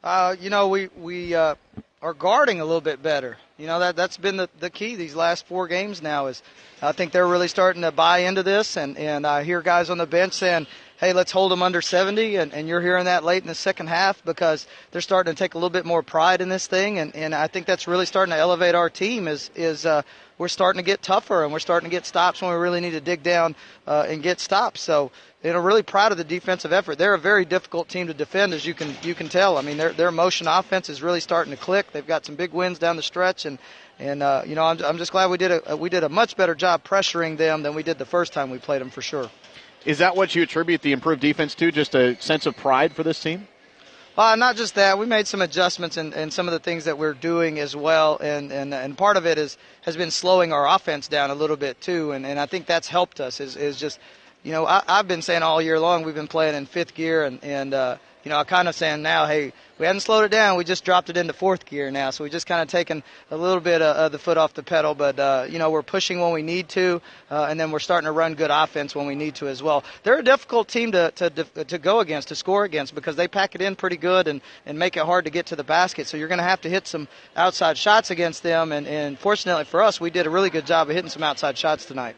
We are guarding a little bit better. That's been the key these last 4 games now is I think they're really starting to buy into this, and I hear guys on the bench saying, hey, let's hold them under 70, and you're hearing that late in the second half because they're starting to take a little bit more pride in this thing, and I think that's really starting to elevate our team is we're starting to get tougher, and we're starting to get stops when we really need to dig down and get stops. So, really proud of the defensive effort. They're a very difficult team to defend, as you can tell. I mean, their motion offense is really starting to click. They've got some big wins down the stretch, and I'm just glad we did a much better job pressuring them than we did the first time we played them for sure. Is that what you attribute the improved defense to, just a sense of pride for this team? Not just that. We made some adjustments in some of the things that we're doing as well, and part of it has been slowing our offense down a little bit too, and I think that's helped us. Is just, I've been saying all year long we've been playing in 5th gear, and I'm kind of saying now, hey, we hadn't slowed it down. We just dropped it into 4th gear now, so we just kind of taken a little bit of the foot off the pedal. But we're pushing when we need to, and then we're starting to run good offense when we need to as well. They're a difficult team to go against, to score against, because they pack it in pretty good and make it hard to get to the basket. So you're going to have to hit some outside shots against them. And fortunately for us, we did a really good job of hitting some outside shots tonight.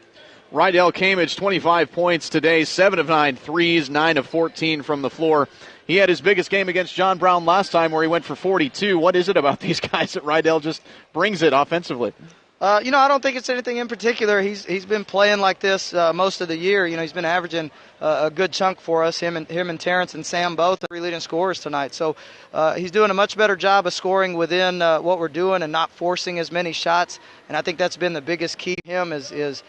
Rydell Kamich, 25 points today, 7 of 9 threes, 9 of 14 from the floor. He had his biggest game against John Brown last time where he went for 42. What is it about these guys that Rydell just brings it offensively? I don't think it's anything in particular. He's been playing like this most of the year. He's been averaging a good chunk for us. Him and Terrence and Sam both are 3 leading scorers tonight. So he's doing a much better job of scoring within what we're doing and not forcing as many shots. And I think that's been the biggest key to him is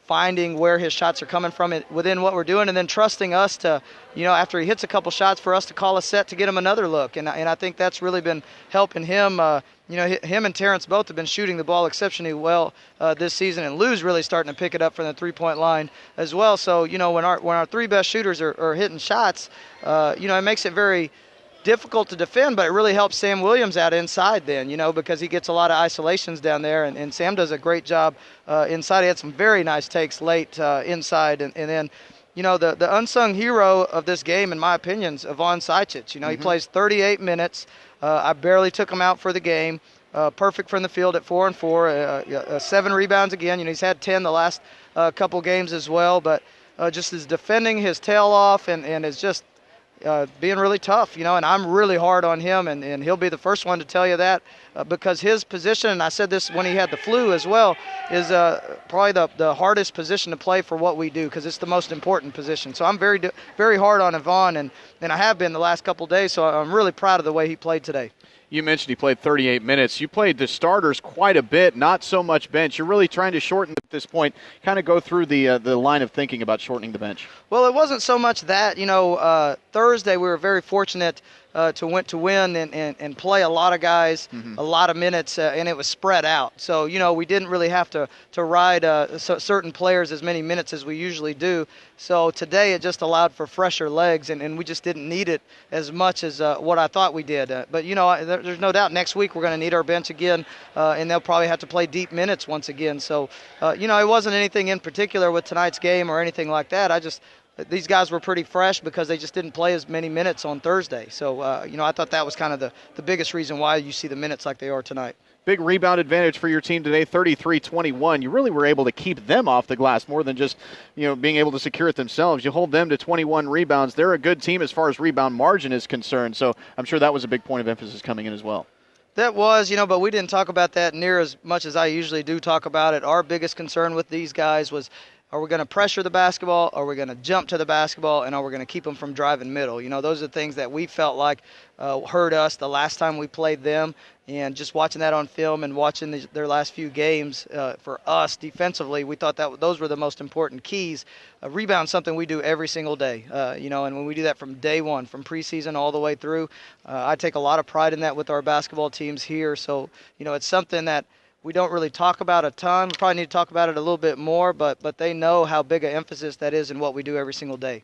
finding where his shots are coming from within what we're doing, and then trusting us to, after he hits a couple shots, for us to call a set to get him another look. And I think that's really been helping him. Him and Terrence both have been shooting the ball exceptionally well this season, and Lou's really starting to pick it up from the 3-point line as well. So, when our 3 best shooters are hitting shots, it makes it very difficult to defend, but it really helps Sam Williams out inside then, because he gets a lot of isolations down there, and Sam does a great job inside. He had some very nice takes late inside, and then, the unsung hero of this game, in my opinion, is Ivan Sajcic. He plays 38 minutes. I barely took him out for the game. Perfect from the field at 4 and 4, 7 rebounds again. He's had 10 the last couple games as well, but just is defending his tail off and is just being really tough, and I'm really hard on him, and he'll be the first one to tell you that because his position, and I said this when he had the flu as well, is probably the hardest position to play for what we do because it's the most important position. So I'm very, very hard on Ivan, and I have been the last couple of days, so I'm really proud of the way he played today. You mentioned he played 38 minutes. You played the starters quite a bit, not so much bench. You're really trying to shorten at this point. Kind of go through the line of thinking about shortening the bench. Well, it wasn't so much that. Thursday we were very fortunate to win and play a lot of guys, a lot of minutes, and it was spread out. So, we didn't really have to ride certain players as many minutes as we usually do. So today it just allowed for fresher legs, and we just didn't need it as much as what I thought we did. But, there's no doubt next week we're going to need our bench again, and they'll probably have to play deep minutes once again. So, it wasn't anything in particular with tonight's game or anything like that. These guys were pretty fresh because they just didn't play as many minutes on Thursday. So, I thought that was kind of the biggest reason why you see the minutes like they are tonight. Big rebound advantage for your team today, 33-21. You really were able to keep them off the glass more than just, being able to secure it themselves. You hold them to 21 rebounds. They're a good team as far as rebound margin is concerned. So I'm sure that was a big point of emphasis coming in as well. That was, but we didn't talk about that near as much as I usually do talk about it. Our biggest concern with these guys was, are we going to pressure the basketball? Are we going to jump to the basketball? And are we going to keep them from driving middle? Those are the things that we felt like hurt us the last time we played them. And just watching that on film and watching their last few games for us defensively, we thought that those were the most important keys. Rebound something we do every single day, and when we do that from day one, from preseason all the way through, I take a lot of pride in that with our basketball teams here. So, it's something that we don't really talk about a ton. We probably need to talk about it a little bit more, but they know how big an emphasis that is in what we do every single day.